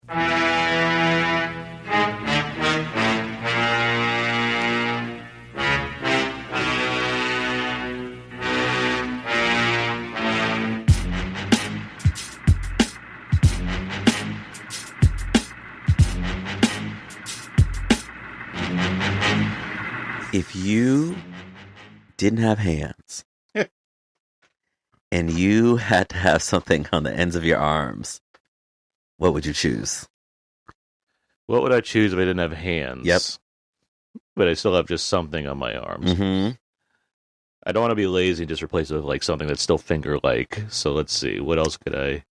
If you didn't have hands and you had to have something on the ends of your arms, what would you choose? What would I choose if I didn't have hands? Yep. But I still have just something on my arms. Mm-hmm. I don't want to be lazy and just replace it with like something that's still finger-like. So let's see. What else could I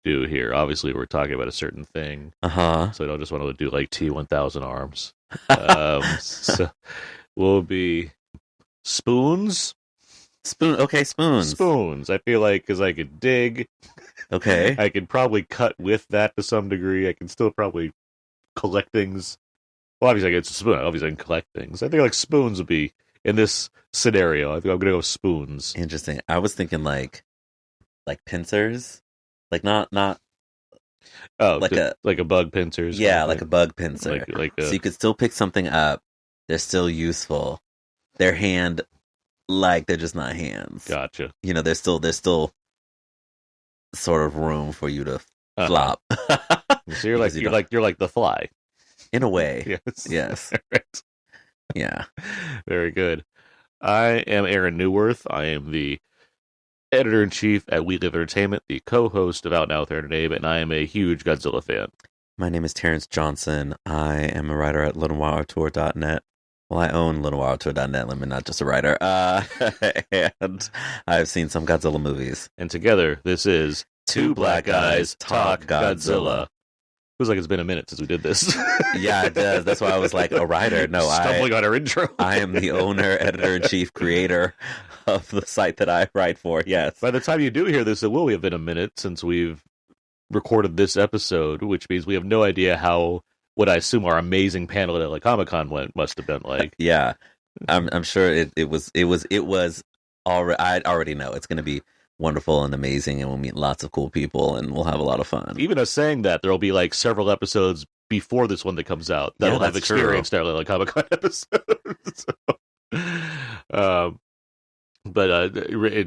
do here? Obviously, we're talking about a certain thing. Uh-huh. So I don't just want to do like T-1000 arms. So will be spoons. Okay, spoons. Spoons. I feel like because I could dig. Okay. I could probably cut with that to some degree. I can still probably collect things. Well, obviously I get a spoon. Obviously I can collect things. I think like spoons would be in this scenario. I think I'm gonna go spoons. Interesting. I was thinking like pincers, like not Oh, like a bug pincers. Yeah, like a bug pincer. So you could still pick something up. They're still useful. Their hand, like they're just not hands. Gotcha. You know, there's still sort of room for you to flop. So you're like the fly. In a way. Yes. Yes. Right. Yeah. Very good. I am Aaron Neuwirth. I am the editor-in-chief at We Live Entertainment, the co-host of Out Now with Aaron and Abe, and I am a huge Godzilla fan. My name is Terence Johnson. I am a writer at LittleWildTour.net. Well, I own LittleWildTour.net. I'm not just a writer. And I've seen some Godzilla movies. And together, this is Two Black Guys Talk Godzilla. Feels like it's been a minute since we did this. Yeah, it does. That's why I was like, a writer. No, Stumbling on our intro. I am the owner, editor-in-chief, creator of the site that I write for, yes. By the time you do hear this, it will have been a minute since we've recorded this episode, which means we have no idea how what I assume our amazing panel at LA Comic-Con must have been like. Yeah, I'm sure it was already. I already know it's going to be wonderful and amazing, and we'll meet lots of cool people, and we'll have a lot of fun. Even us saying that, there'll be like several episodes before this one that comes out that'll have experienced our LA Comic-Con episodes. But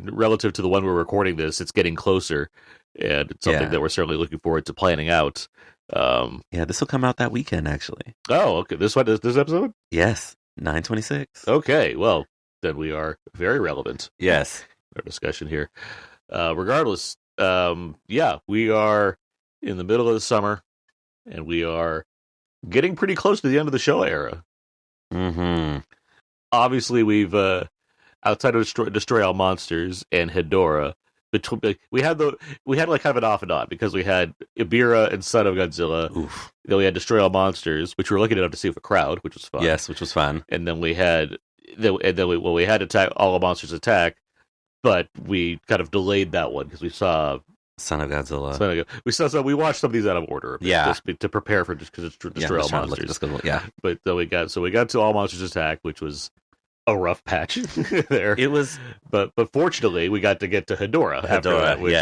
relative to the one we're recording this, it's getting closer, and it's something that we're certainly looking forward to planning out. This will come out that weekend, actually. Oh, okay. This episode? Yes, 9/26. Okay, well, then we are very relevant. Yes. Our discussion here. Regardless, we are in the middle of the summer, and we are getting pretty close to the end of the show era. Mm-hmm. Obviously, we've outside of Destroy All Monsters and Ghidorah, we had like kind of an off and on because we had Ibira and Son of Godzilla. Oof. Then we had Destroy All Monsters, which we were looking enough to see with a crowd, which was fun. Yes, which was fun. And then we had we had Attack All Monsters Attack, but we kind of delayed that one because we saw Son of Godzilla. We watched some of these out of order. Just to prepare for just because it's Destroy All Monsters. But then we got to All Monsters Attack, which was a rough patch there. It was, but fortunately we got to Ghidorah after that, which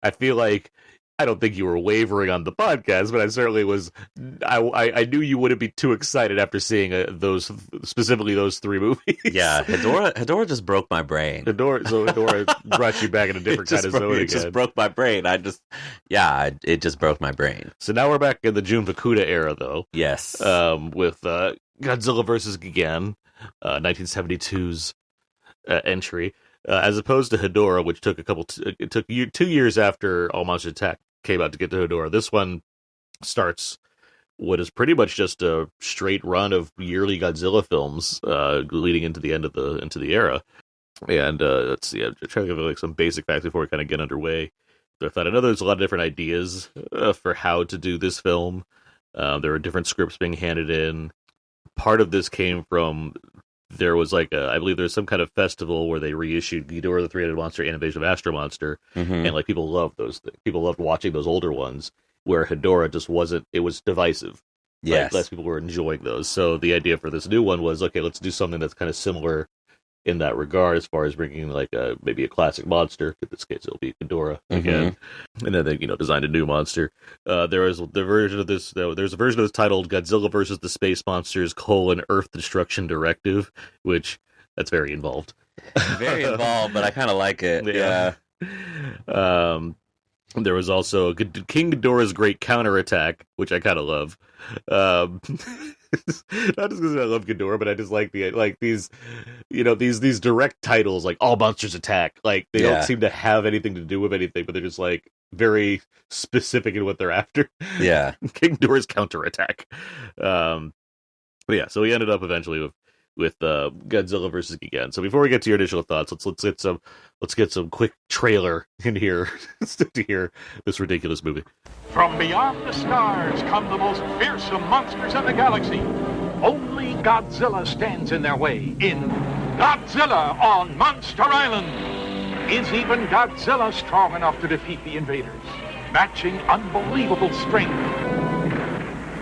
I feel like I don't think you were wavering on the podcast, but I certainly was. I knew you wouldn't be too excited after seeing specifically those three movies. Yeah, Ghidorah just broke my brain. Ghidorah brought you back in a different kind of zone again. It just broke my brain. It just broke my brain. So now we're back in the Jun Fukuda era, though. Yes. With Godzilla vs. Gigan, 1972's entry. As opposed to Ghidorah, which took it took 2 years after All Monsters Attack came out to get to Ghidorah. This one starts what is pretty much just a straight run of yearly Godzilla films, leading into the end of the era. And let's see, I'm trying to give like some basic facts before we kind of get underway. So I know there's a lot of different ideas for how to do this film. There were different scripts being handed in. Part of this came from there was I believe there's some kind of festival where they reissued Ghidorah the Three-Headed Monster and Invasion of Astro Monster, and like people loved those things. People loved watching those older ones, where Ghidorah just wasn't. It was divisive. Yes, less people were enjoying those. So the idea for this new one was, okay, let's do something that's kind of similar in that regard, as far as bringing like maybe a classic monster. In this case, it'll be Ghidorah again, and then they designed a new monster. There's a version of this titled Godzilla versus the Space Monsters: Earth Destruction Directive, which that's very involved. Very involved, but I kind of like it. Yeah. There was also King Ghidorah's Great Counterattack, which I kind of love. Not just because I love Ghidorah, but I just like these direct titles, like All Monsters Attack. Like they don't seem to have anything to do with anything, but they're just like very specific in what they're after. Yeah. King Ghidorah's Counterattack. So we ended up eventually with Godzilla versus Gigan. So before we get to your initial thoughts, let's get some quick trailer in here to hear this ridiculous movie. From beyond the stars come the most fearsome monsters in the galaxy. Only Godzilla stands in their way in Godzilla on Monster Island. Is even Godzilla strong enough to defeat the invaders? Matching unbelievable strength,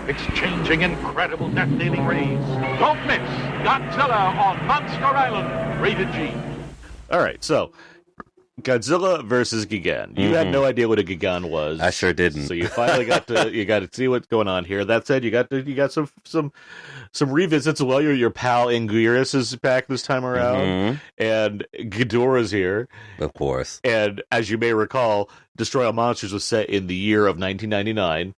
exchanging incredible death-dealing rays. Don't miss Godzilla on Monster Island, rated G. All right, so Godzilla versus Gigan. You had no idea what a Gigan was. I sure didn't. So you finally got to see what's going on here. That said, you got some revisits. Well, your pal Anguirus is back this time around, and Ghidorah's here, of course. And as you may recall, Destroy All Monsters was set in the year of 1999.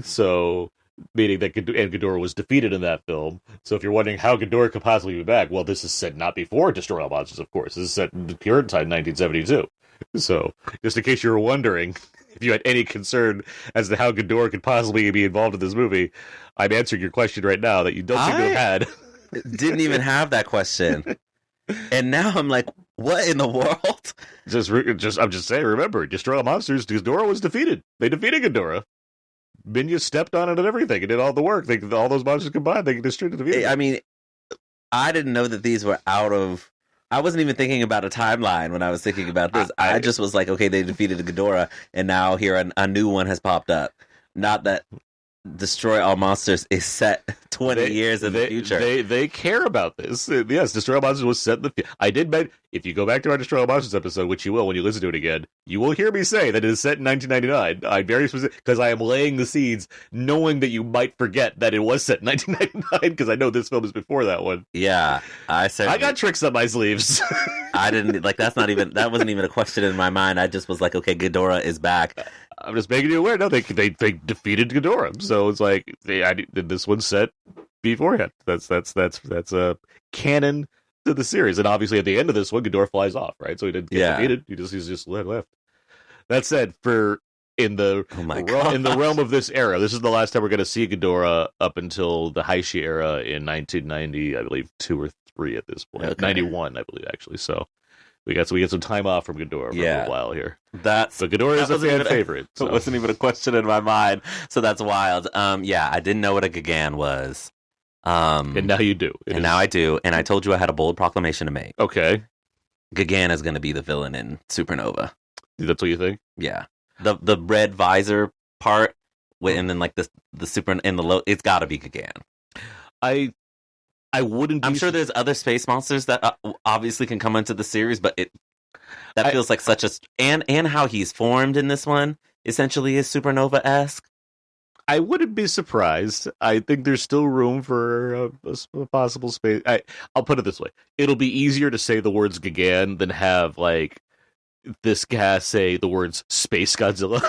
So, meaning that Ghidorah was defeated in that film. So if you're wondering how Ghidorah could possibly be back, well, this is set not before Destroy All Monsters, of course. This is set in the current time, 1972. So, just in case you were wondering, if you had any concern as to how Ghidorah could possibly be involved in this movie, I'm answering your question right now that you don't seem to have had. Didn't even have that question. And now I'm like, what in the world? I'm just saying, remember, Destroy All Monsters, Ghidorah was defeated. They defeated Ghidorah. Minya stepped on it and everything and did all the work. All those monsters combined, they destroyed the vehicle. I mean, I didn't know that these were out of... I wasn't even thinking about a timeline when I was thinking about this. I just was like, okay, they defeated Ghidorah, and now here a new one has popped up. Not that Destroy All Monsters is set 20 years in the future. They care about this. Yes, Destroy All Monsters was set in the future. I did bet, if you go back to our Destroy All Monsters episode, which you will when you listen to it again, you will hear me say that it is set in 1999. I'm very specific, because I am laying the seeds, knowing that you might forget that it was set in 1999, because I know this film is before that one. Yeah, I got tricks up my sleeves. I didn't, that wasn't even a question in my mind. I just was like, okay, Ghidorah is back. I'm just making you aware. No, they defeated Ghidorah, so it's like this one's set beforehand. That's a canon to the series, and obviously at the end of this one, Ghidorah flies off, right? So he didn't get defeated. He's just left. That said, in the realm of this era, this is the last time we're going to see Ghidorah up until the Heishi era in 1990, I believe 2 or 3 at this point. Okay. 91, I believe actually. So. We get some time off from Ghidorah for a little while here. But Ghidorah is a fan favorite. So. It wasn't even a question in my mind, so that's wild. I didn't know what a Gigan was. And now you do. Now I do, and I told you I had a bold proclamation to make. Okay. Gigan is going to be the villain in Supernova. That's what you think? Yeah. The red visor part, and then like the super in the low, it's got to be Gigan. I wouldn't. I'm sure there's other space monsters that obviously can come into the series, but that feels like such a and how he's formed in this one essentially is Supernova-esque. I wouldn't be surprised. I think there's still room for a possible space. I'll put it this way: it'll be easier to say the words Gigan than have like this guy say the words Space Godzilla.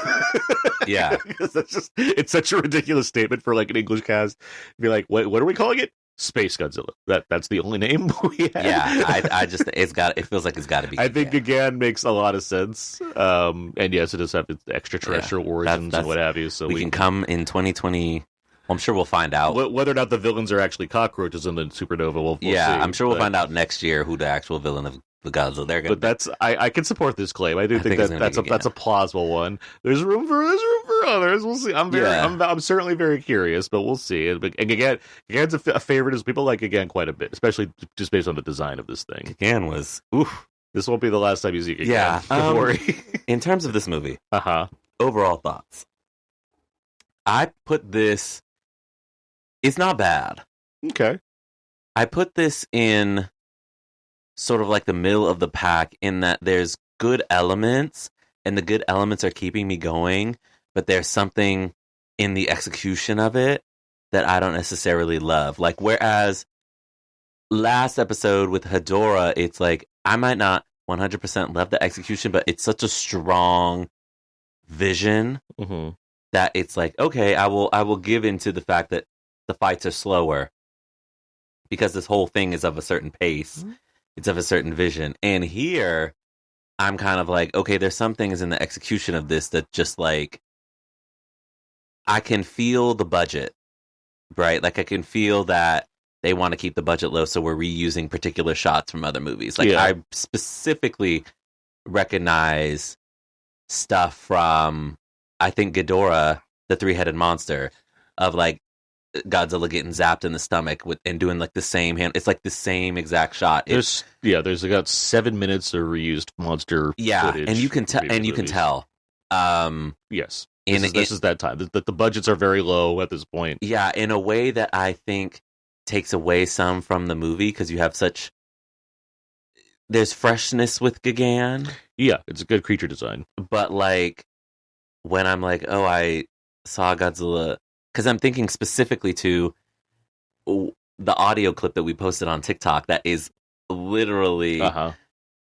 Yeah, because it's such a ridiculous statement for like an English cast. Be like, what are we calling it? Space Godzilla. That's the only name we have. Yeah, I just it feels like it's got to be. I think Gigan makes a lot of sense. And yes, it does have its extraterrestrial origins and what have you. So we can come in 2020. Well, I'm sure we'll find out whether or not the villains are actually cockroaches in the Supernova. We'll see. I'm sure we'll find out next year who the actual villain of the Godzilla. But that's I can support this claim. I do think that's a plausible one. There's room for others. We'll see. I'm certainly very curious, but we'll see. And Gigan's a favorite as people like Gigan quite a bit, especially just based on the design of this thing. Gigan was This won't be the last time you see Gigan. Yeah. Don't worry. In terms of this movie, overall thoughts. I put this. It's not bad. Okay. I put this in sort of like the middle of the pack in that there's good elements, and the good elements are keeping me going, but there's something in the execution of it that I don't necessarily love. Like, whereas last episode with Ghidorah, it's like, I might not 100% love the execution, but it's such a strong vision that it's like, okay, I will give into the fact that the fights are slower because this whole thing is of a certain pace. It's of a certain vision. And here, I'm kind of like, okay, there's some things in the execution of this that just like, I can feel the budget, right? Like, I can feel that they want to keep the budget low, so we're reusing particular shots from other movies. Like, I specifically recognize stuff from, I think, Ghidorah, the three-headed monster, of like Godzilla getting zapped in the stomach and doing like the same hand. It's like the same exact shot. There's about 7 minutes of reused monster footage. And you can tell. Yes. This is that time. The budgets are very low at this point. Yeah, in a way that I think takes away some from the movie, because you have there's freshness with Gigan. Yeah, it's a good creature design. But like, when I'm like, oh, I saw Godzilla, because I'm thinking specifically to the audio clip that we posted on TikTok that is literally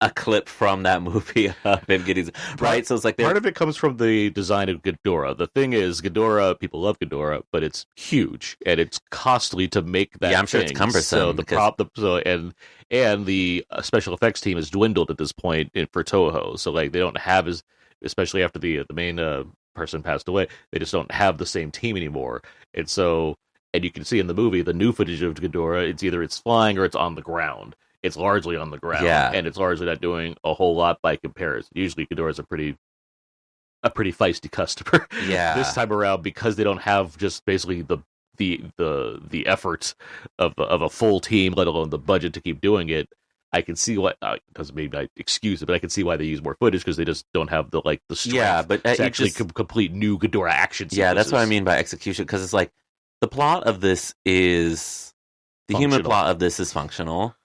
a clip from that movie of him getting right. So it's like part of it comes from the design of Ghidorah. The thing is, Ghidorah, people love Ghidorah, but it's huge and it's costly to make that. Yeah, I'm sure it's cumbersome. So and the special effects team has dwindled at this point for Toho. So like, they don't have especially after the main person passed away, they just don't have the same team anymore. And so, and you can see in the movie, the new footage of Ghidorah, it's flying or it's on the ground. It's largely on the ground, and it's largely not doing a whole lot by comparison. Usually, Ghidorah's a pretty feisty customer. Yeah, this time around, because they don't have just basically the efforts of a full team, let alone the budget to keep doing it. I can see why. Doesn't mean I excuse it, but I can see why they use more footage, because they just don't have the strength. Yeah, but to actually complete new Ghidorah action sequences. Yeah, that's what I mean by execution, because it's like the plot of this is human plot of this is functional.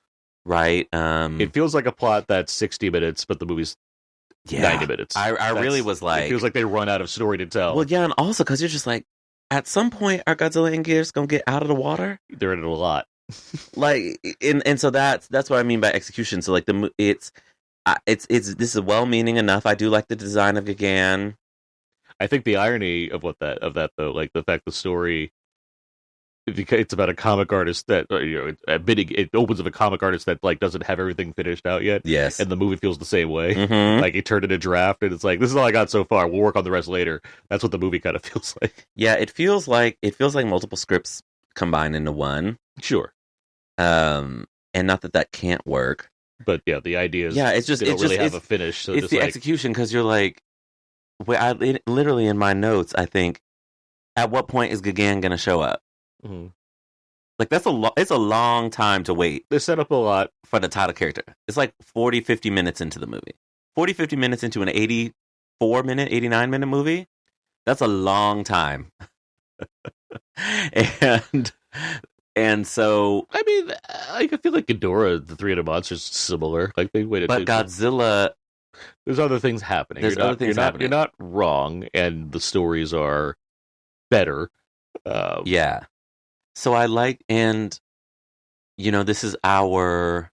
Right. It feels like a plot that's 60 minutes, but the movie's 90 minutes. I really was like... It feels like they run out of story to tell. Well, yeah, and also because you're just like, at some point, are Godzilla and Gears going to get out of the water? They're in it a lot. Like, and so that's what I mean by execution. So, like, this is well-meaning enough. I do like the design of Gigan. I think the irony of that though, like the fact the story... It's about a comic artist that it opens with a comic artist that like doesn't have everything finished out yet. Yes, and the movie feels the same way. Like, he turned in a draft, and it's like, this is all I got so far. We'll work on the rest later. That's what the movie kind of feels like. Yeah, it feels like multiple scripts combined into one. Sure, and not that can't work. But yeah, the idea is they don't really have a finish. So it's the execution, because you're like, literally in my notes, I think, at what point is Gigan going to show up? Like, it's a long time to wait. They set up a lot for the title character. It's like 40-50 minutes into the movie. 40-50 minutes into an 84-minute, 89-minute movie. That's a long time. and so, I mean, I feel like Ghidorah, the three-headed monster, is similar. Like, they waited. But Godzilla, there's other things happening. Happening. You're not wrong, and the stories are better. Yeah. So I like, and this is at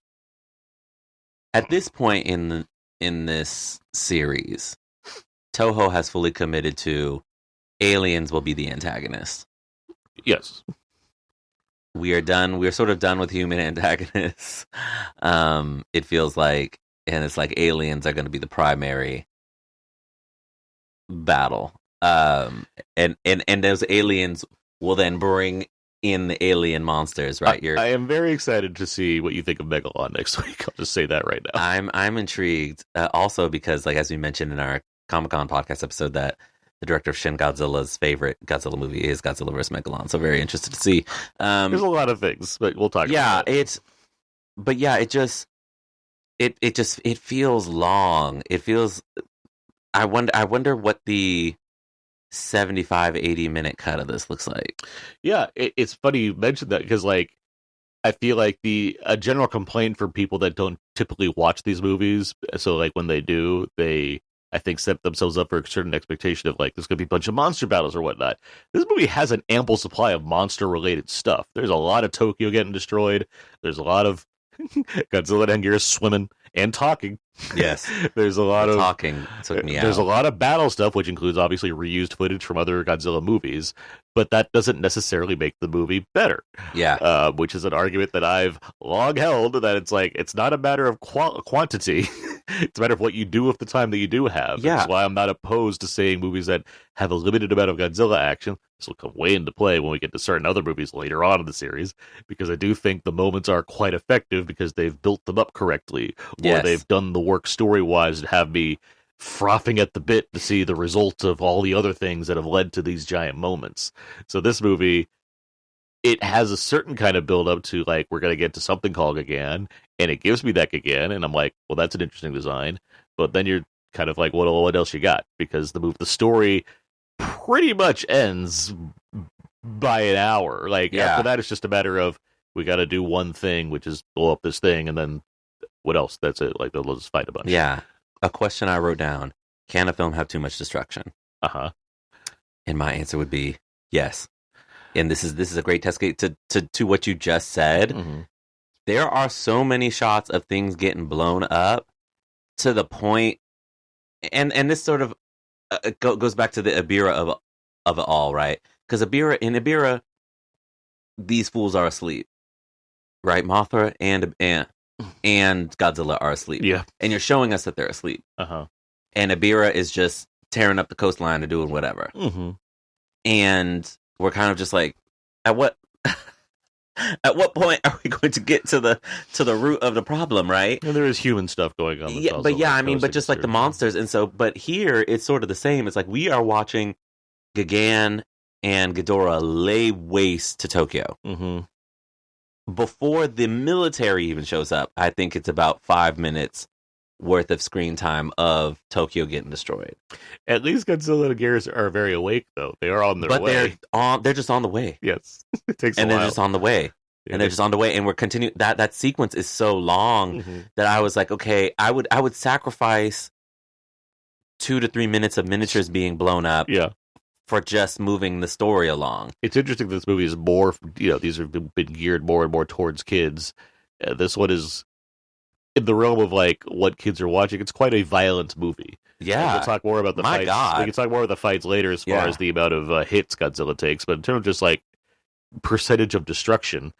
this point in this series, Toho has fully committed to aliens will be the antagonist. Yes. We are done. We're sort of done with human antagonists. It feels like, and it's like aliens are going to be the primary battle. And those aliens will then bring in the alien monsters, right? I am very excited to see what you think of Megalon next week. I'll just say that right now. I'm intrigued. Also because, like, as we mentioned in our Comic-Con podcast episode, that the director of Shin Godzilla's favorite Godzilla movie is Godzilla vs. Megalon. So very interested to see. There's a lot of things, but we'll talk about it. It feels long. It feels, I wonder what the 75-80 minute cut of this looks like. Yeah, it's funny you mentioned that, because like I feel like a general complaint for people that don't typically watch these movies, so like when they do, they I think set themselves up for a certain expectation of like there's going to be a bunch of monster battles or whatnot. This movie has an ample supply of monster related stuff. There's a lot of Tokyo getting destroyed. There's a lot of Godzilla and Anguirus swimming and talking. Yes. There's a lot of talking. Took me out. There's a lot of battle stuff, which includes obviously reused footage from other Godzilla movies, but that doesn't necessarily make the movie better. Yeah. Which is an argument that I've long held, that it's like, it's not a matter of quantity. It's a matter of what you do with the time that you do have. Yeah. That's why I'm not opposed to saying movies that have a limited amount of Godzilla action. This will come way into play when we get to certain other movies later on in the series, because I do think the moments are quite effective because they've built them up correctly, or they've done the work story-wise to have me frothing at the bit to see the results of all the other things that have led to these giant moments. So this movie, it has a certain kind of build-up to, like, we're going to get to something called Gigan, and it gives me that Gigan, and I'm like, well, that's an interesting design. But then you're kind of like, what else you got? Because the story pretty much ends by an hour. Like, after that, it's just a matter of, we got to do one thing, which is blow up this thing, and then what else? That's it. Like, they'll just fight a bunch. Yeah. A question I wrote down: can a film have too much destruction? And my answer would be yes. And this is a great test case to what you just said. Mm-hmm. There are so many shots of things getting blown up to the point, and this sort of goes back to the Ibira of it all, right? Because in Ibira, these fools are asleep, right? Mothra and Godzilla are asleep. Yeah. And you're showing us that they're asleep. Uh-huh. And Ibira is just tearing up the coastline and doing whatever. Mm-hmm. And we're kind of just like, at what point are we going to get to the root of the problem, right? And there is human stuff going on. Yeah, but yeah, I mean, but just like the monsters. And so, but here it's sort of the same. It's like we are watching Gigan and Ghidorah lay waste to Tokyo. Mm-hmm. Before the military even shows up, I think it's about 5 minutes worth of screen time of Tokyo getting destroyed. At least Godzilla and Anguirus are very awake, though. They are on their way. But they're just on the way. Yes. It takes and a while. they're just on the way. Yeah. And they're just on the way. And we're continuing. That sequence is so long that I was like, okay, I would sacrifice 2 to 3 minutes of miniatures being blown up. Yeah. For just moving the story along. It's interesting that this movie is more, these have been geared more and more towards kids. This one is in the realm of like what kids are watching. It's quite a violent movie. Yeah. And we'll talk more about the fights. God. We can talk more about the fights later as far as the amount of hits Godzilla takes. But in terms of just like percentage of destruction,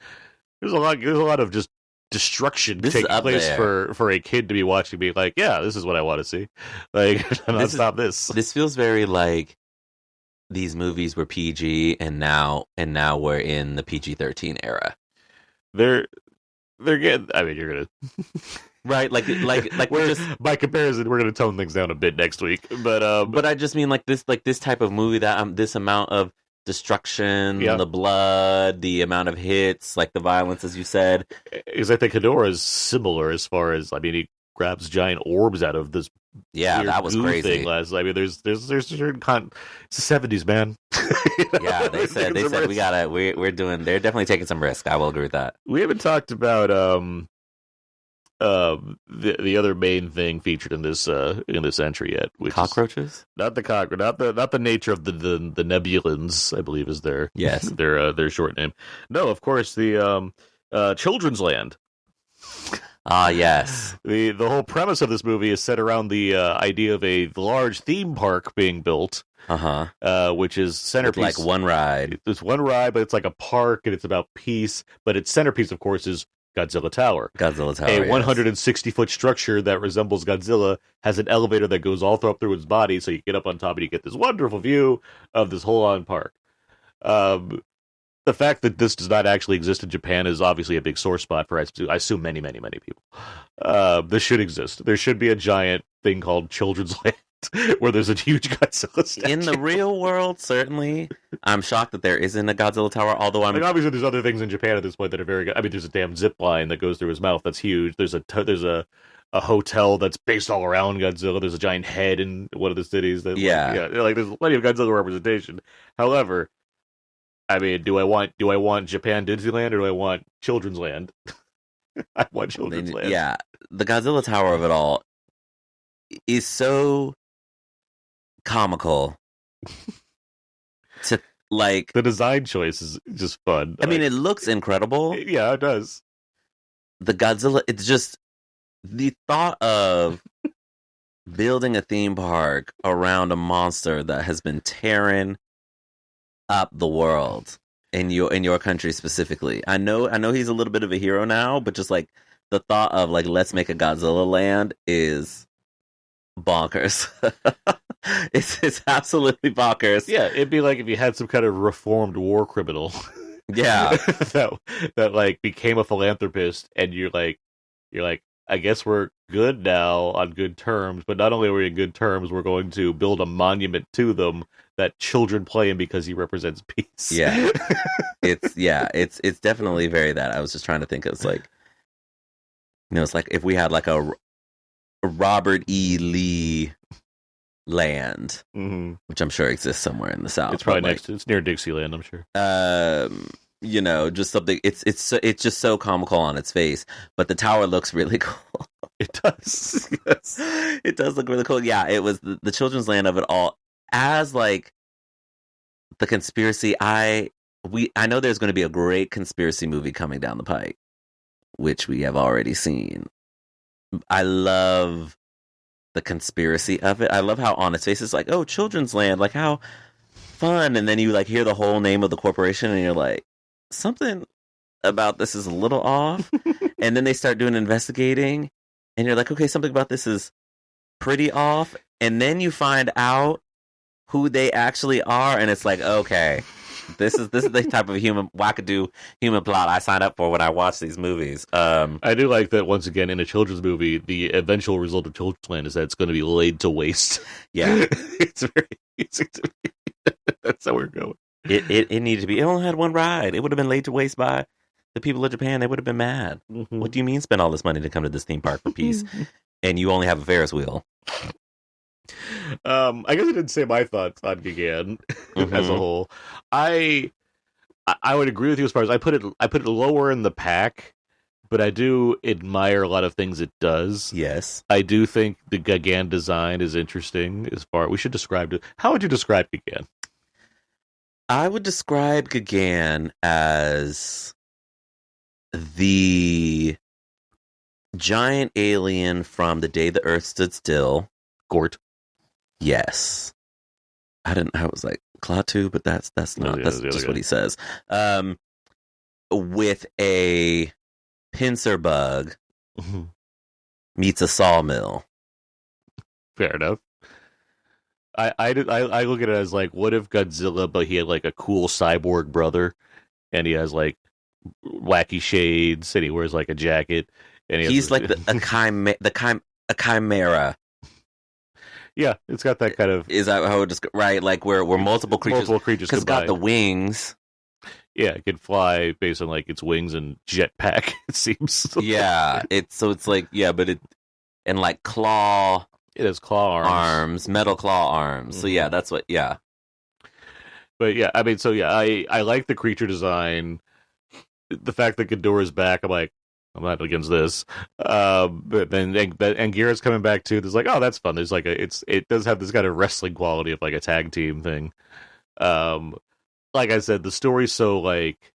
there's a lot of just destruction taking place for a kid to be watching, being like, yeah, this is what I want to see. Like, stop this. This feels very like these movies were PG, and now we're in the PG-13 era. They're getting. I mean, you're gonna right, like we're just by comparison, we're gonna tone things down a bit next week. But I just mean like this type of movie that this amount of destruction, the blood, the amount of hits, like the violence, as you said. Because I think Ghidorah is similar as far as, I mean, he grabs giant orbs out of this. Yeah, that was crazy. I mean, there's certain it's the 70s, man. Yeah, they said we're doing. They're definitely taking some risk. I will agree with that. We haven't talked about the other main thing featured in this entry yet, which cockroaches. Is not the cockroach, not the nature of the Nebulans, I believe is their their short name. No, of course the Children's Land. Ah, yes. The whole premise of this movie is set around the idea of a large theme park being built. Which is centerpiece. With like one ride. There's one ride, but it's like a park, and it's about peace. But its centerpiece, of course, is Godzilla Tower. Godzilla Tower, a 160-foot structure that resembles Godzilla, has an elevator that goes all up through its body, so you get up on top and you get this wonderful view of this whole-on park. The fact that this does not actually exist in Japan is obviously a big sore spot for, I assume, many, many, many people. This should exist. There should be a giant thing called Children's Land where there's a huge Godzilla statue. In the real world, certainly. I'm shocked that there isn't a Godzilla Tower, although I'm... Like, obviously, there's other things in Japan at this point that are very good. I mean, there's a damn zip line that goes through his mouth that's huge. There's a hotel that's based all around Godzilla. There's a giant head in one of the cities. That, like, there's plenty of Godzilla representation. However, I mean, do I want Japan Disneyland or do I want Children's Land? I want Children's Land. Yeah, the Godzilla Tower of it all is so comical. To like the design choice is just fun. I mean, it looks incredible. Yeah, it does. The Godzilla, it's just the thought of building a theme park around a monster that has been tearing up the world in your country specifically. I know he's a little bit of a hero now, but just like the thought of like let's make a Godzilla land is bonkers. It's absolutely bonkers. Yeah, it'd be like if you had some kind of reformed war criminal. Yeah. that like became a philanthropist and you're like I guess we're good now on good terms, but not only are we in good terms, we're going to build a monument to them that children play in because he represents peace. Yeah. It's definitely very that. I was just trying to think it's like it's like if we had like a Robert E. Lee land, which I'm sure exists somewhere in the South. It's probably it's near Dixieland, I'm sure. Just something. It's just so comical on its face, but the tower looks really cool. It does. Yes. It does look really cool. Yeah, it was the children's land of it all. As like the conspiracy, I know there's going to be a great conspiracy movie coming down the pike, which we have already seen. I love the conspiracy of it. I love how on its face it's like, oh, children's land, like how fun. And then you like hear the whole name of the corporation and you're like, something about this is a little off. And then they start doing investigating and you're like, okay, something about this is pretty off. And then you find out who they actually are. And it's like, okay, this is the type of wackadoo human plot I sign up for when I watch these movies. I do like that once again in a children's movie, the eventual result of Children's Land is that it's going to be laid to waste. Yeah, it's very easy to be. That's how we're going. It needed to be. It only had one ride. It would have been laid to waste by the people of Japan. They would have been mad. Mm-hmm. What do you mean spend all this money to come to this theme park for peace? And you only have a Ferris wheel. I guess I didn't say my thoughts on Gigan as a whole. I would agree with you as far as I put it lower in the pack, but I do admire a lot of things it does. Yes, I do think the Gigan design is interesting. We should describe it. How would you describe Gigan? I would describe Gigan as the giant alien from The Day the Earth Stood Still. Gort. Yes. I was like, Klaatu, but that's not, that's just what he says. With a pincer bug meets a sawmill. Fair enough. I look at it as like, what if Godzilla, but he had like a cool cyborg brother, and he has like wacky shades, and he wears like a jacket, and he's like a chimera. Yeah, it's got that kind of. Is that how it just right? Like where multiple creatures because it's got the wings. Yeah, it can fly based on like its wings and jetpack. It seems. Yeah, it's like but it and like claw. It has claw arms, metal claw arms. Mm-hmm. So yeah, that's what. Yeah. But yeah, I mean, so yeah, I like the creature design. The fact that Ghidorah's back, I'm like, I'm not against this. But then Anguirus coming back too. There's like, oh, that's fun. There's like it does have this kind of wrestling quality of like a tag team thing. Like I said, the story's so like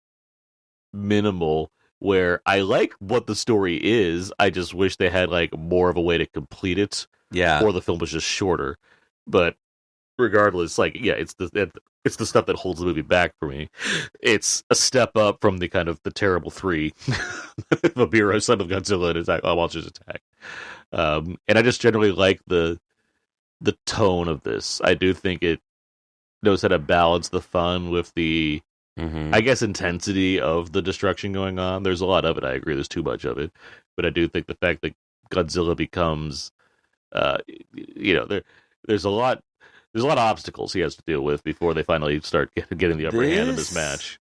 minimal where I like what the story is. I just wish they had like more of a way to complete it. Yeah. Or the film was just shorter. But regardless, like, yeah, it's the stuff that holds the movie back for me. It's a step up from the kind of the terrible 3, Vabira, Son of Godzilla, and Monsters Attack. And I just generally like the tone of this. I do think it knows how to balance the fun with the, I guess, intensity of the destruction going on. There's a lot of it. I agree. There's too much of it, but I do think the fact that Godzilla becomes, there's a lot of obstacles he has to deal with before they finally start getting the upper hand in this match.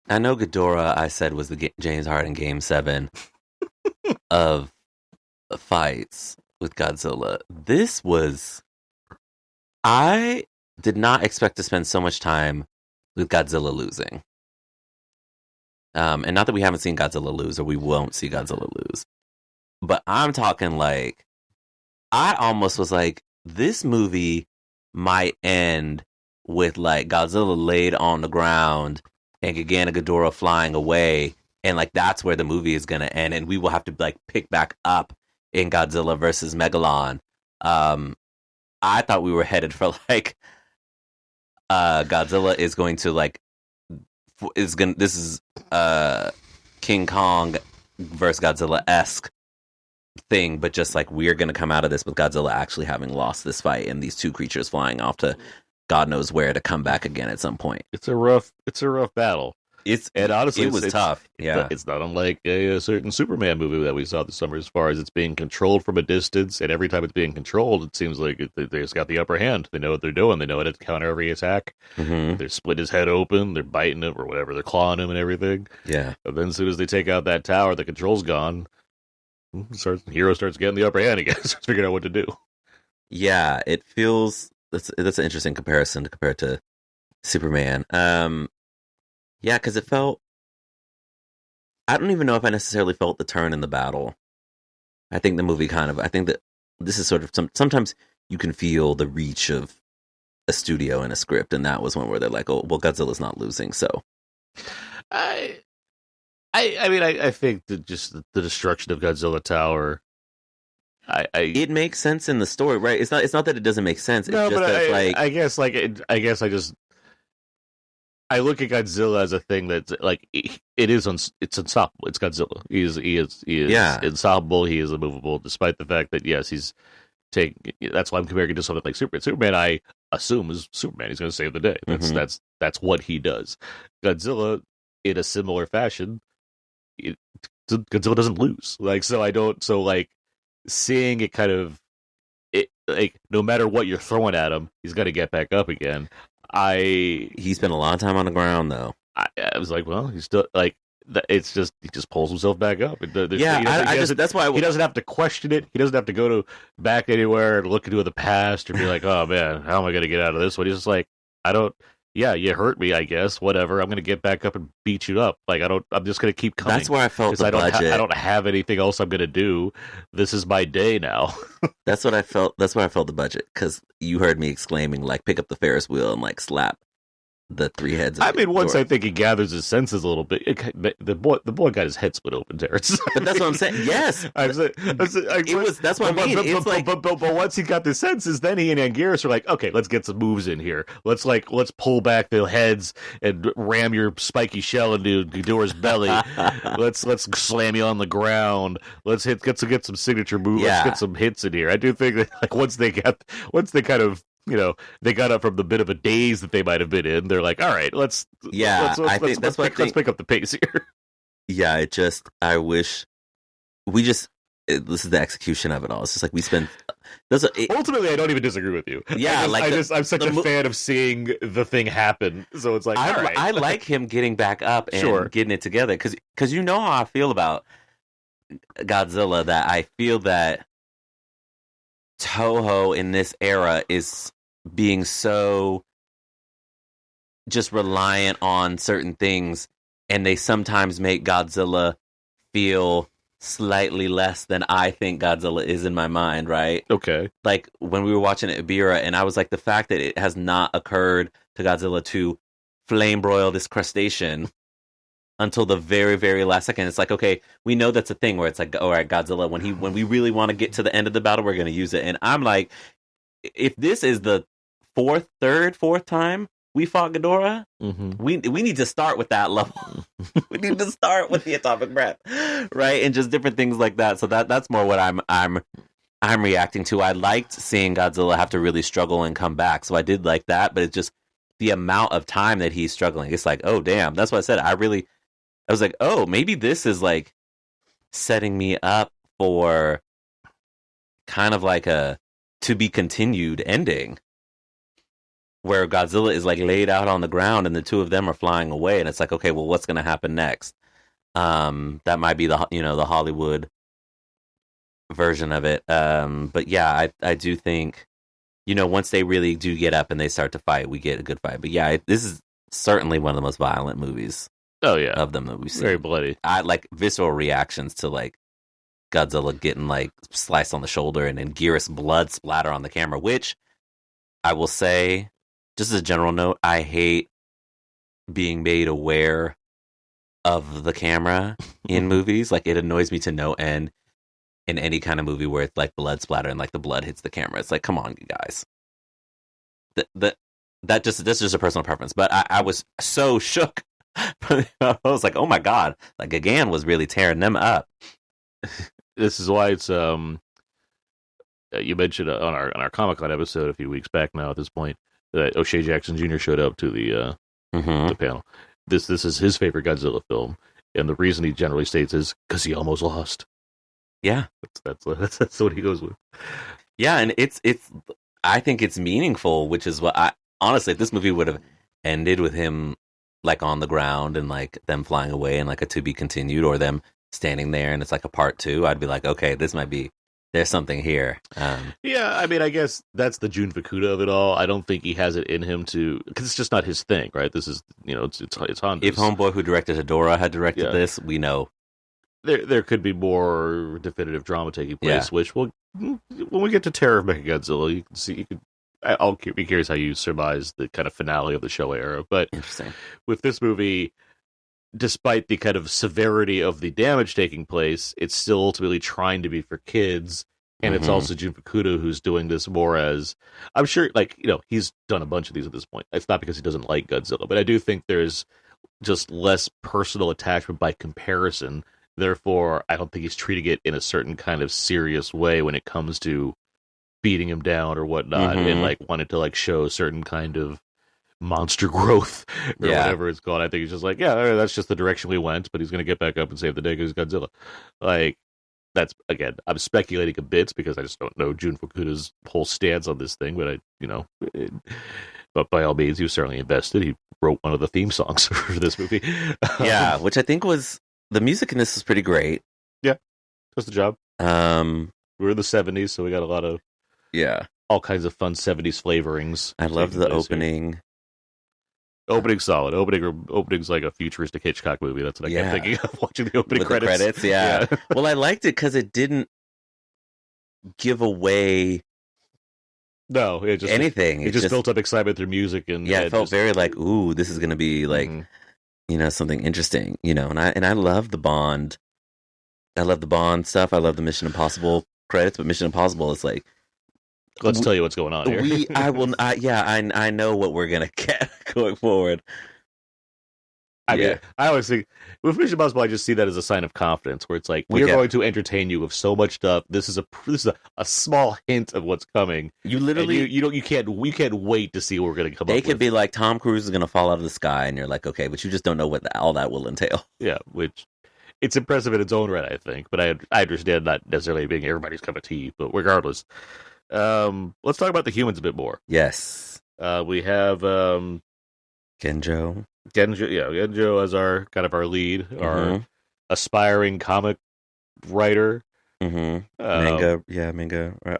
I know Ghidorah, I said, was the James Harden Game 7 of fights with Godzilla. This was... I did not expect to spend so much time with Godzilla losing. And not that we haven't seen Godzilla lose, or we won't see Godzilla lose. But I'm talking like, I almost was like, this movie might end with like Godzilla laid on the ground and Gigan and Ghidorah flying away. And like, that's where the movie is going to end. And we will have to like pick back up in Godzilla versus Megalon. I thought we were headed for like, Godzilla is going to like, this is King Kong versus Godzilla-esque thing, but just like, we're going to come out of this with Godzilla actually having lost this fight and these two creatures flying off to God knows where to come back again at some point. It's a rough battle. And honestly, it was tough. Yeah, it's not unlike a certain Superman movie that we saw this summer, as far as it's being controlled from a distance, and every time it's being controlled, it seems like they just got the upper hand. They know what they're doing. They know how to counter every attack. Mm-hmm. They're split his head open. They're biting him or whatever. They're clawing him and everything. Yeah. But then as soon as they take out that tower, the control's gone. Hero starts getting the upper hand again. Starts figuring out what to do. Yeah, it feels that's an interesting comparison to compare to Superman. Yeah, because it felt. I don't even know if I necessarily felt the turn in the battle. I think the movie I think that this is sort of sometimes you can feel the reach of a studio and a script, and that was one where they're like, "Oh, well, Godzilla's not losing." So, I mean, I think that just the destruction of Godzilla Tower. It makes sense in the story, right? It's not that it doesn't make sense. It's no, just but that I look at Godzilla as a thing that's like it's unstoppable. It's Godzilla. He is unstoppable. He is immovable, despite the fact that yes, he's that's why I'm comparing it to something like Superman. Superman, I assume, is Superman. He's going to save the day. That's what he does. Godzilla, in a similar fashion, Godzilla doesn't lose. Seeing it kind of no matter what you're throwing at him, he's got to get back up again. He spent a long time on the ground though. I was like, well, he's still like, it's just he just pulls himself back up. That's why he doesn't have to question it. He doesn't have to go back anywhere and look into the past or be like, oh man, how am I going to get out of this one? He's just like, yeah, you hurt me, I guess. Whatever. I'm going to get back up and beat you up. Like, I'm just going to keep coming. That's where I felt the budget. I don't have anything else I'm going to do. This is my day now. That's what I felt. That's where I felt the budget. Because you heard me exclaiming, like, pick up the Ferris wheel and, like, slap the three heads. I mean, once I think he gathers his senses a little bit, the boy got his head split open, Terrence. But that's what I'm saying. Yes, that's what I mean. But once he got the senses, then he and Anguirus are like, okay, let's get some moves in here. Let's pull back the heads and ram your spiky shell into Ghidorah's belly. let's slam you on the ground. Let's get some signature moves. Yeah. Let's get some hits in here. I do think that like once they kind of, they got up from the bit of a daze that they might have been in. They're like, all right, let's pick up the pace here. Yeah, I wish this is the execution of it all. It's just like we spend. Ultimately, I don't even disagree with you. Yeah, I'm such a fan of seeing the thing happen. So it's like, all right. I like him getting back up and getting it together because you know how I feel about Godzilla. That I feel that Toho in this era is being so just reliant on certain things, and they sometimes make Godzilla feel slightly less than I think Godzilla is in my mind, right? Okay. Like when we were watching Ibira, and I was like, the fact that it has not occurred to Godzilla to flame broil this crustacean until the very, very last second. It's like, okay, we know that's a thing where it's like, all right, Godzilla, when we really want to get to the end of the battle, we're going to use it. And I'm like, if this is the fourth time we fought Ghidorah, we need to start with that level. We need to start with the atomic breath, right? And just different things like that. So that's more what I'm reacting to. I liked seeing Godzilla have to really struggle and come back. So I did like that, but it's just the amount of time that he's struggling. It's like, oh damn. That's what I said. I was like, oh, maybe this is like setting me up for kind of like a to be continued ending, where Godzilla is like laid out on the ground and the two of them are flying away, and it's like, okay, well, what's going to happen next? That might be the Hollywood version of it. But yeah, I do think, once they really do get up and they start to fight, we get a good fight. But yeah, this is certainly one of the most violent movies. Oh yeah, of them that we've seen. Very bloody. I like visceral reactions to like Godzilla getting like sliced on the shoulder and Anguirus blood splatter on the camera, which I will say, just as a general note, I hate being made aware of the camera in movies. Like, it annoys me to no end in any kind of movie where it's like blood splatter and like the blood hits the camera. It's like, come on, you guys. That's just a personal preference. But I was so shook. I was like, oh my god, like Gigan was really tearing them up. This is why it's you mentioned on our Comic-Con episode a few weeks back now at this point that O'Shea Jackson Jr. showed up to the panel. This is his favorite Godzilla film, and the reason he generally states is because he almost lost. Yeah, that's what he goes with. Yeah, and it's I think it's meaningful, which is what honestly, if this movie would have ended with him like on the ground and like them flying away and like a to be continued, or them standing there and it's like a part 2, I'd be like, okay, this might be, there's something here. Yeah, I mean, I guess that's the Jun Fukuda of it all. I don't think he has it in him to, because it's just not his thing, right? This is, it's Honda's. If homeboy who directed Ghidorah had directed this, we know there could be more definitive drama taking place. Which will, when we get to Terror of Mechagodzilla, you can see. I'll be curious how you surmise the kind of finale of the show era. But interesting. With this movie, despite the kind of severity of the damage taking place, it's still ultimately trying to be for kids. And it's also Jun Fukuda who's doing this more as, I'm sure, like, he's done a bunch of these at this point. It's not because he doesn't like Godzilla, but I do think there's just less personal attachment by comparison. Therefore, I don't think he's treating it in a certain kind of serious way when it comes to beating him down or whatnot, and like wanted to like show certain kind of monster growth or whatever it's called. I think he's just like, that's just the direction we went, but he's going to get back up and save the day because Godzilla. Like, that's, again, I'm speculating a bit because I just don't know Jun Fukuda's whole stance on this thing, but but by all means, he was certainly invested. He wrote one of the theme songs for this movie. Which I think was, the music in this was pretty great. Yeah, does the job. We're in the 70s, so we got a lot of all kinds of fun 70s flavorings. I love the opening. Here. Opening's solid. Opening's like a futuristic Hitchcock movie. That's what I kept thinking of watching the opening credits. Yeah. Well, I liked it because it didn't give away anything. It just built up excitement through music, and it felt very like, ooh, this is going to be like something interesting. And I love the Bond. I love the Bond stuff. I love the Mission Impossible credits, but Mission Impossible is like, let's tell you what's going on here. I know what we're gonna get going forward. I mean, I always think with Mission Impossible, I just see that as a sign of confidence, where it's like, we're going to entertain you with so much stuff. This is a small hint of what's coming. You literally, we can't wait to see what we're going to come up with. They could be like, Tom Cruise is going to fall out of the sky, and you're like, okay, but you just don't know what all that will entail. Yeah, which it's impressive in its own right, I think. But I understand not necessarily being everybody's cup of tea. But regardless, let's talk about the humans a bit more. Yes, we have Genjo. Genjo as our kind of our lead, our aspiring comic writer, manga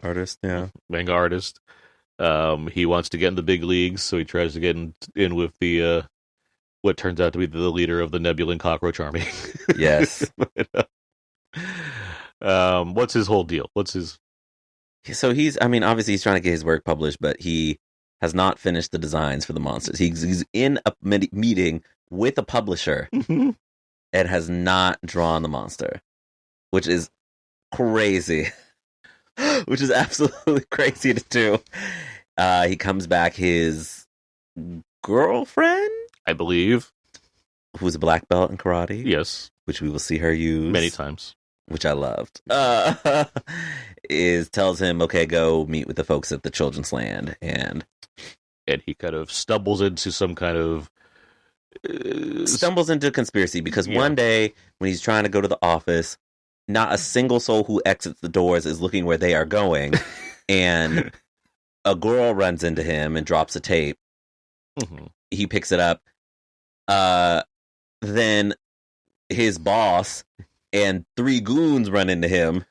artist. Yeah, manga artist. He wants to get in the big leagues, so he tries to get in with the what turns out to be the leader of the Nebulan Cockroach Army. Yes. What's his whole deal? So obviously he's trying to get his work published, but he has not finished the designs for the monsters. He's in a meeting with a publisher and has not drawn the monster, which is crazy. Which is absolutely crazy to do. He comes back, his girlfriend, I believe, who's a black belt in karate. Yes. Which we will see her use many times. Which I loved. Tells him, okay, go meet with the folks at the Children's Land, and he kind of stumbles into some kind of stumbles into a conspiracy because one day when he's trying to go to the office, not a single soul who exits the doors is looking where they are going, and a girl runs into him and drops a tape. He picks it up. Then his boss and 3 goons run into him,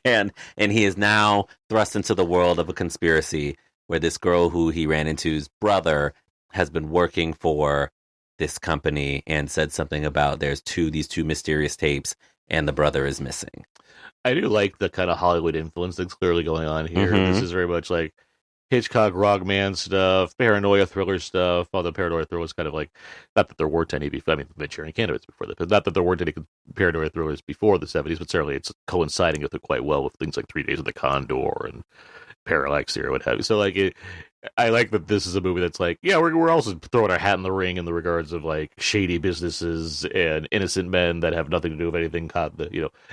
and he is now thrust into the world of a conspiracy where this girl who he ran into's brother has been working for this company and said something about there's these two mysterious tapes and the brother is missing. I do like the kind of Hollywood influence that's clearly going on here. Mhm. This is very much like Hitchcock, Rogman stuff, paranoia thriller stuff. Although paranoia thriller was kind of like, not that there weren't any before. I mean, Manchurian Candidates before that, but not that there weren't any paranoia thrillers before the 70s. But certainly, it's coinciding with it quite well with things like 3 Days of the Condor and Parallax or what have you. So like, I like that this is a movie that's like, yeah, we're also throwing our hat in the ring in the regards of like shady businesses and innocent men that have nothing to do with anything. Caught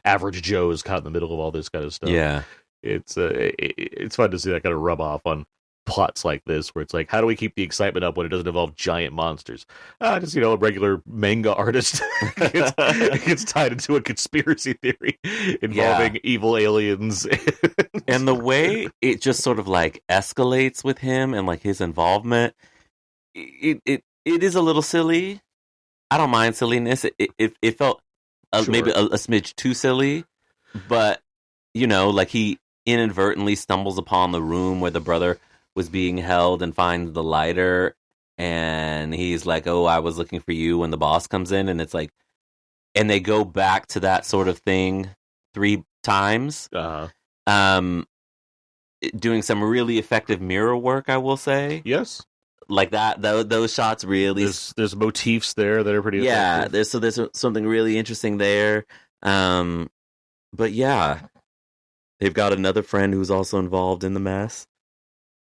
average Joe's caught in the middle of all this kind of stuff. Yeah. It's fun to see that kind of rub off on plots like this, where it's like, how do we keep the excitement up when it doesn't involve giant monsters? Just a regular manga artist gets tied into a conspiracy theory involving evil aliens, and the way it just sort of like escalates with him and like his involvement, it is a little silly. I don't mind silliness. It felt maybe a smidge too silly, but like he inadvertently stumbles upon the room where the brother was being held and finds the lighter, and he's like, oh, I was looking for you, when the boss comes in, and it's like, and they go back to that sort of thing 3 times. Doing some really effective mirror work, I will say. Yes. Like that, those shots really... There's motifs there that are pretty effective. There's something really interesting there. But yeah, they've got another friend who's also involved in the mess.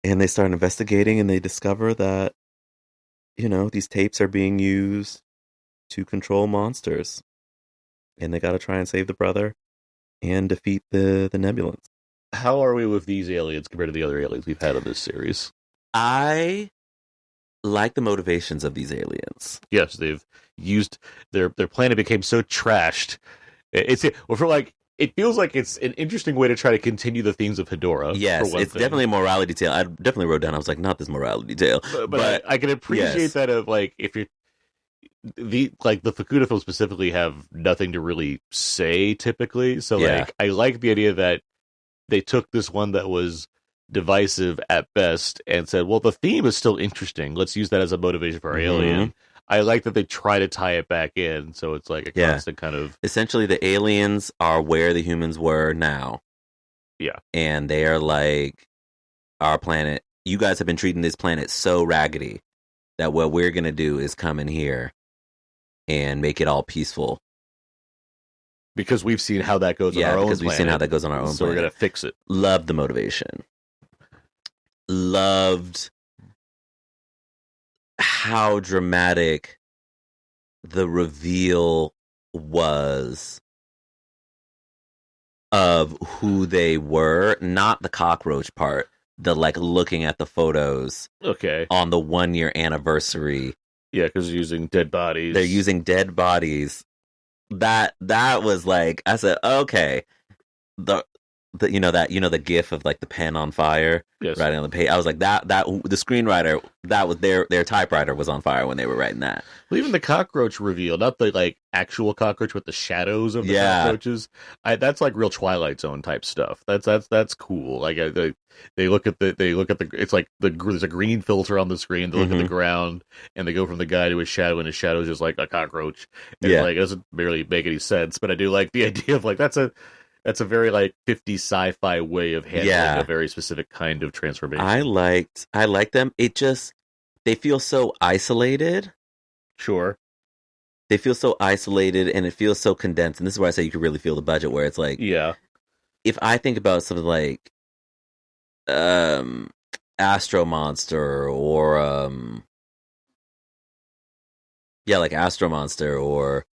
And they start investigating, and they discover that, these tapes are being used to control monsters. And they got to try and save the brother and defeat the Nebulans. How are we with these aliens compared to the other aliens we've had in this series? I like the motivations of these aliens. Yes, they've used their planet became so trashed. It feels like it's an interesting way to try to continue the themes of Ghidorah. Yes, it's definitely a morality tale. I definitely wrote down, I was like, not this morality tale. But I can appreciate that of like, if you're the Fukuda films specifically have nothing to really say typically. So like, I like the idea that they took this one that was divisive at best and said, well, the theme is still interesting. Let's use that as a motivation for our alien. I like that they try to tie it back in, so it's like a constant kind of... Essentially, the aliens are where the humans were now. Yeah. And they are like, our planet, you guys have been treating this planet so raggedy that what we're going to do is come in here and make it all peaceful. Because we've seen how that goes on our own planet. Yeah, because we've seen how that goes on our own planet. So we're going to fix it. Loved the motivation. Loved how dramatic the reveal was of who they were, not the cockroach part, the like looking at the photos on the 1-year anniversary. Yeah, because they're using dead bodies. They're using dead bodies. That was like, I said, okay, the gif of like the pen on fire, writing on the page. I was like, that the screenwriter, that was their typewriter was on fire when they were writing that. Well, even the cockroach reveal, not the like actual cockroach, but the shadows of the cockroaches. That's like real Twilight Zone type stuff. That's cool. Like they look at the it's like there's a green filter on the screen. They look at the ground, and they go from the guy to his shadow, and his shadow is just like a cockroach. And like, it doesn't barely make any sense. But I do like the idea of like that's a very like 50s sci-fi way of handling a very specific kind of transformation. I like them. It just, they feel so isolated. Sure. They feel so isolated, and it feels so condensed. And this is where I say you can really feel the budget, where it's like, if I think about something like Astro Monster or like Astro Monster, or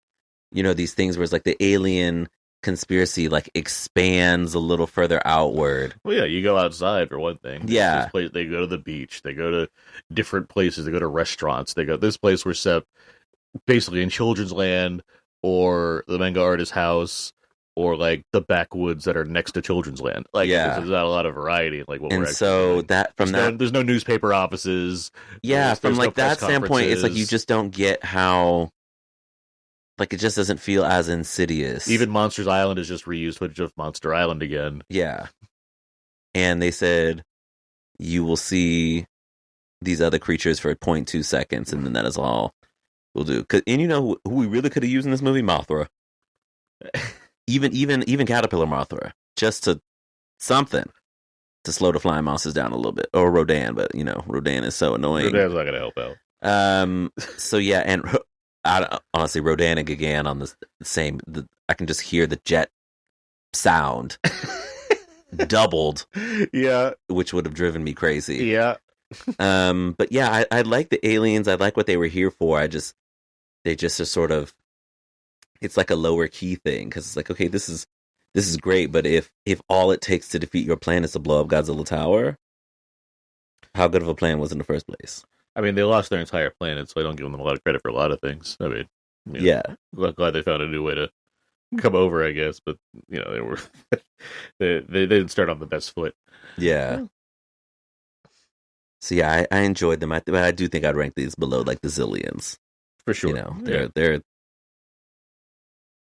these things where it's like the alien conspiracy like expands a little further outward. Well, yeah, you go outside for one thing. Yeah, they go to the beach. They go to different places. They go to restaurants. They go this place we're set basically in Children's Land, or the manga artist's house, or like the backwoods that are next to Children's Land. Like, there's not a lot of variety. Like what we're so doing. That from there's no newspaper offices. Yeah, from like that standpoint, it's like you just don't get how. Like, it just doesn't feel as insidious. Even Monsters Island is just reused footage of Monster Island again. Yeah. And they said, you will see these other creatures for 0.2 seconds, and then that is all we'll do. And you know who we really could have used in this movie? Mothra. even Caterpillar Mothra, just to something to slow the flying monsters down a little bit, or Rodan, but you know Rodan is so annoying. Rodan's not gonna help out. So yeah, and honestly, Rodan and Gigan on the same. I can just hear the jet sound doubled. Yeah, which would have driven me crazy. Yeah. But yeah, I like the aliens. I like what they were here for. They just are sort of. It's like a lower key thing because it's like, okay, this is great, but if all it takes to defeat your plan is to blow up Godzilla Tower, how good of a plan was it in the first place? I mean, they lost their entire planet, so I don't give them a lot of credit for a lot of things. I mean, yeah, glad they found a new way to come over, I guess. But you know, they were they didn't start on the best foot. Yeah. So yeah, I enjoyed them. But I do think I'd rank these below like the Zillions for sure. You know, they're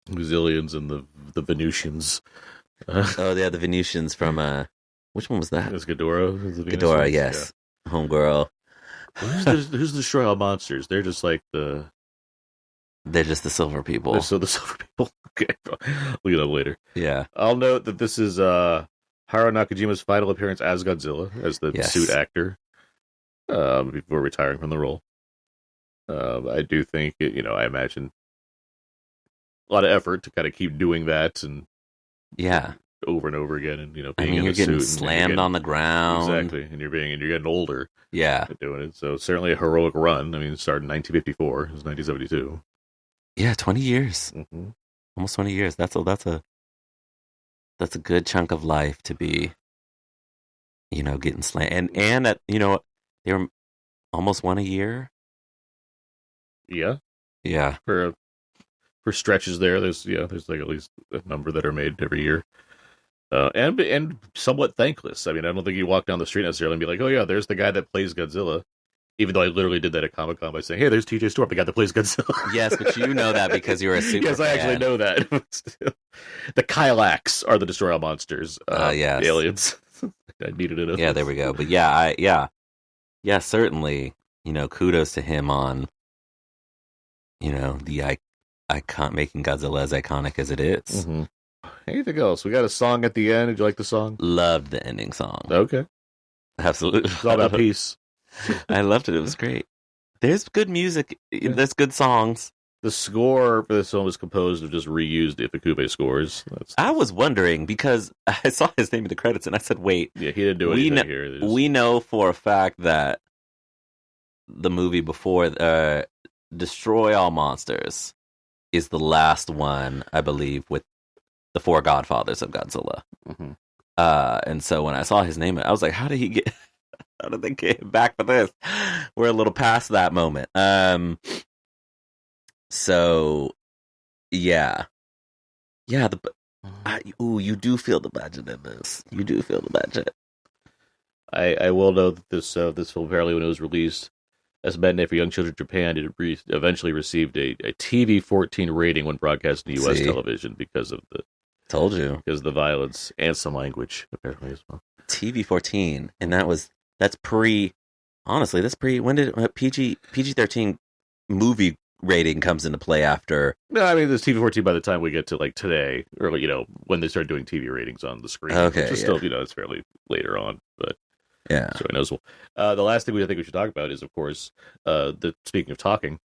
Zillions and the Venusians. Oh yeah, the Venusians from which one was that? It was Ghidorah. Ghidorah, yes, yeah. Homegirl. Who's Destroy All Monsters? They're just like they're just the silver people. They're the silver people. Okay, look it up later. Yeah, I'll note that this is Haruo Nakajima's final appearance as Godzilla, as the suit actor, before retiring from the role. I do think I imagine a lot of effort to kind of keep doing that and over and over again, and being in you're a getting suit slammed on the ground, exactly, and you're getting older, at doing it. So certainly a heroic run. I mean, it started in 1954, it was 1972. Yeah, 20 years, almost 20 years. That's a good chunk of life to be, getting slammed, and that they were almost one a year. Yeah. For stretches there's like at least a number that are made every year, and somewhat thankless. I mean, I don't think you walk down the street necessarily and be like, oh yeah, there's the guy that plays Godzilla, even though I literally did that at Comic-Con by saying, hey, there's TJ Storm, the guy that plays Godzilla. Yes, but you know that because you're a super yes, I actually know that. The Kylax are the Destroy All Monsters. Yes. The aliens. I needed it. Yeah, there we go. But yeah, certainly, kudos to him on the icon, making Godzilla as iconic as it is. Mm-hmm. Anything else? We got a song at the end. Did you like the song? Loved the ending song. Okay. Absolutely. It's all about peace. I loved it. It was great. There's good music. There's good songs. The score for this film was composed of just reused Ifukube scores. I was wondering because I saw his name in the credits and I said, wait. Yeah, he didn't do anything here. We know for a fact that the movie before Destroy All Monsters is the last one, I believe, with the four godfathers of Godzilla. Mm-hmm. And so when I saw his name, I was like, how did they get him back for this? We're a little past that moment. So yeah. You do feel the budget in this. You do feel the budget. I will note that this film, apparently when it was released as a matinee for young children in Japan, it eventually received a TV-14 rating when broadcast in U.S. television because of the violence and some language apparently as well. TV-14, and that's pre. Honestly, that's pre. When did PG-13 movie rating comes into play after? No, I mean, there's TV-14 by the time we get to like today, or when they start doing TV ratings on the screen. Okay, which is still it's fairly later on, but. Yeah. So he knows. The last thing I think we should talk about is, of course, speaking of talking,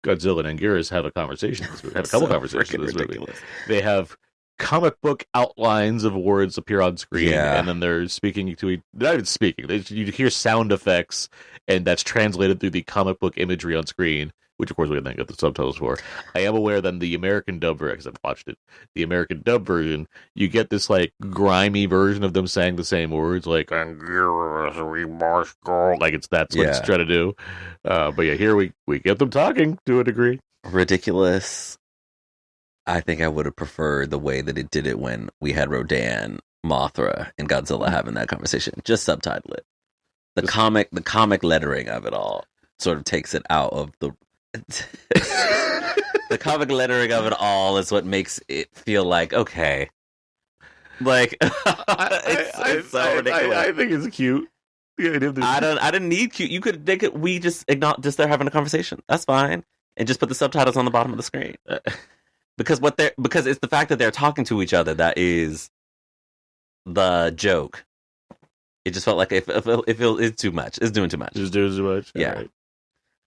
Godzilla and Anguirus have a conversation. Have a couple conversations. This movie. They have comic book outlines of words appear on screen, and then they're speaking to not even speaking. You hear sound effects, and that's translated through the comic book imagery on screen, which of course we didn't get the subtitles for. I am aware that in the American dub version, because I've watched it, the American dub version, you get this like grimy version of them saying the same words, like "Anguirus, we must go." Like that's what it's trying to do. But yeah, here we get them talking to a degree. Ridiculous. I think I would have preferred the way that it did it when we had Rodan, Mothra, and Godzilla having that conversation. Just subtitle it. The comic lettering of it all sort of takes it out of the. The comic lettering of it all is what makes it feel like okay. Like it's so ridiculous. I think it's cute. I didn't need cute. We just acknowledge, just they're having a conversation. That's fine, and just put the subtitles on the bottom of the screen. Because it's the fact that they're talking to each other that is the joke. It just felt like it's too much. It's doing too much. Just doing too much. Yeah, right.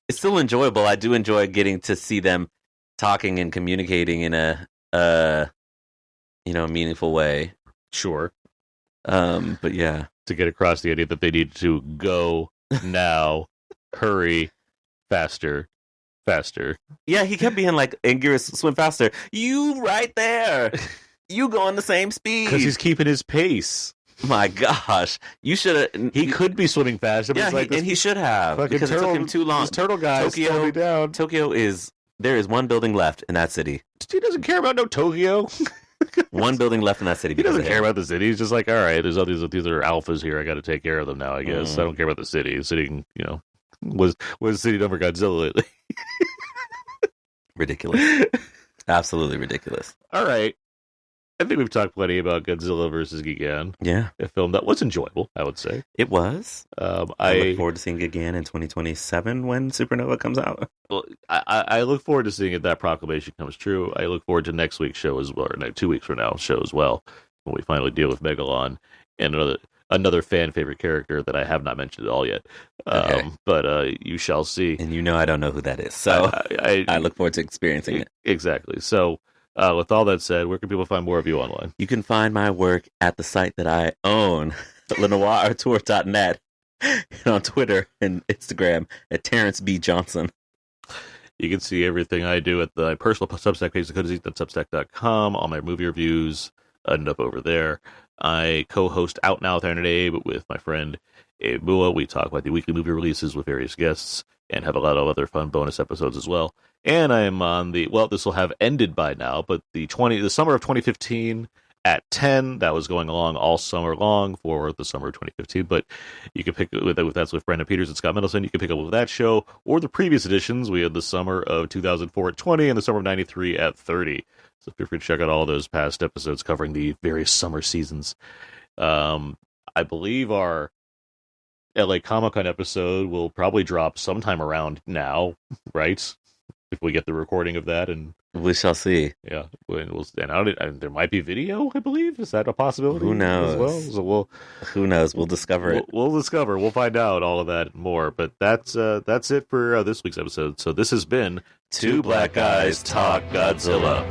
It's still enjoyable. I do enjoy getting to see them talking and communicating in a meaningful way. Sure. But yeah, to get across the idea that they need to go now, hurry, faster. Yeah, he kept being like, Anguirus, swim faster. You right there. You going the same speed. Because he's keeping his pace. My gosh, you should have. He could be swimming faster. But Yeah, and he should have because it took him too long. This turtle guy slowed me down. Tokyo there is one building left in that city. He doesn't care about no Tokyo. One building left in that city. He doesn't care about the city. He's just like, all right, these are alphas here. I got to take care of them now. I guess I don't care about the city. The city, was the city done for Godzilla lately? Ridiculous. Absolutely ridiculous. All right. I think we've talked plenty about Godzilla versus Gigan. Yeah. A film that was enjoyable, I would say. It was. I look forward to seeing Gigan in 2027 when Supernova comes out. Well, I look forward to seeing if that proclamation comes true. I look forward to next week's show as well, or 2 weeks from now show as well, when we finally deal with Megalon and another fan favorite character that I have not mentioned at all yet. Okay. But you shall see. And I don't know who that is, so I look forward to experiencing it. Exactly. So, with all that said, where can people find more of you online? You can find my work at the site that I own, lenoirtour.net, and on Twitter and Instagram at Terence B. Johnson. You can see everything I do at the personal Substack page, dakotazeek.substack.com. All my movie reviews end up over there. I co-host Out Now with Aaron and Abe with my friend Abe Mua. We talk about the weekly movie releases with various guests and have a lot of other fun bonus episodes as well. And I am on this will have ended by now, but the summer of 2015 at 10, that was going along all summer long for the summer of 2015. But you can pick that's with Brandon Peters and Scott Mendelson. You can pick up with that show or the previous editions. We had the summer of 2004 at 20 and the summer of 93 at 30. So feel free to check out all those past episodes covering the various summer seasons. I believe our LA Comic-Con episode will probably drop sometime around now, right? If we get the recording of that, and we shall see. Yeah, and there might be video. I believe, is that a possibility? Who knows? As well, who knows? We'll discover it. We'll discover. We'll find out all of that and more. But that's it for this week's episode. So this has been Two Black Guys Talk Godzilla.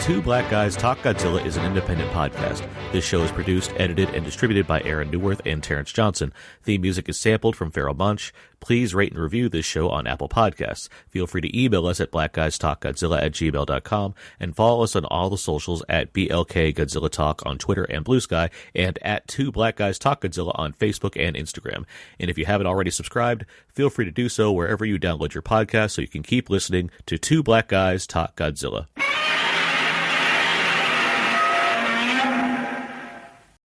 Two Black Guys Talk Godzilla is an independent podcast. This show is produced, edited, and distributed by Aaron Neuwirth and Terence Johnson. Theme music is sampled from Feral Munch. Please rate and review this show on Apple Podcasts. Feel free to email us at blackguystalkgodzilla@gmail.com and follow us on all the socials at BLK Godzilla Talk on Twitter and Blue Sky and at Two Black Guys Talk Godzilla on Facebook and Instagram. And if you haven't already subscribed, feel free to do so wherever you download your podcast so you can keep listening to Two Black Guys Talk Godzilla.